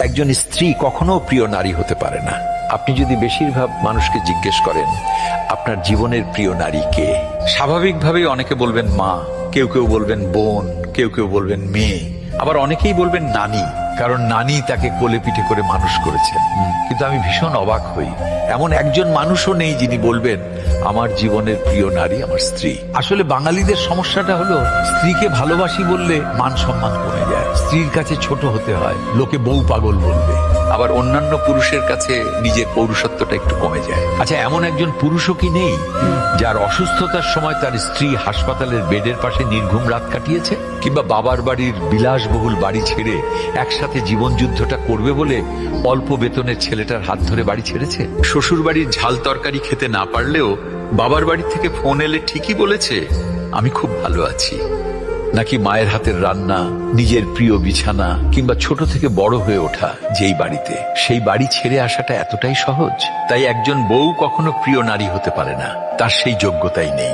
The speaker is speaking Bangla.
একজন স্ত্রী কখনো প্রিয় নারী হতে পারে না। আপনি যদি বেশিরভাগ মানুষকে জিজ্ঞেস করেন আপনার জীবনের প্রিয় নারী কে, স্বাভাবিকভাবেই অনেকে বলবেন মা, কেউ কেউ বলবেন বোন, কেউ কেউ বলবেন মেয়ে, আবার অনেকেই বলবেন নানি, কারণ নানি তাকে কোলে পিঠে করে মানুষ করেছেন। কিন্তু আমি ভীষণ অবাক হই, এমন একজন মানুষও নেই যিনি বলবেন আমার জীবনের প্রিয় নারী আমার স্ত্রী। আসলে বাঙালিদের সমস্যাটা হলো স্ত্রীকে ভালোবাসি বললে মান সম্মান কমে যায়, স্ত্রীর কাছে ছোট হতে হয়, লোকে বউ পাগল বলবে, আবার অন্যান্য পুরুষের কাছে নিজের পৌরুষত্বটা একটু কমে যায়। আচ্ছা, এমন একজন পুরুষও কি নেই যার অসুস্থতার সময় তার স্ত্রী হাসপাতালের বেডের পাশে নির্ঘুম রাত কাটিয়েছে, কিংবা বাবার বাড়ির বিলাসবহুল বাড়ি ছেড়ে একসাথে জীবন যুদ্ধটা করবে বলে অল্প বেতনের ছেলেটার হাত ধরে বাড়ি ছেড়েছে? শ্বশুর বাড়ির ঝাল তরকারি খেতে না পারলেও বাবার বাড়ি থেকে ফোন এলে ঠিকই বলেছে আমি খুব ভালো আছি। নাকি মায়ের হাতের রান্না, নিজের প্রিয় বিছানা, কিংবা ছোট থেকে বড় হয়ে ওঠা যেই বাড়িতে, সেই বাড়ি ছেড়ে আসাটা এতটাই সহজ? তাই একজন বউ কখনো প্রিয় নারী হতে পারে না, তার সেই যোগ্যতাই নেই।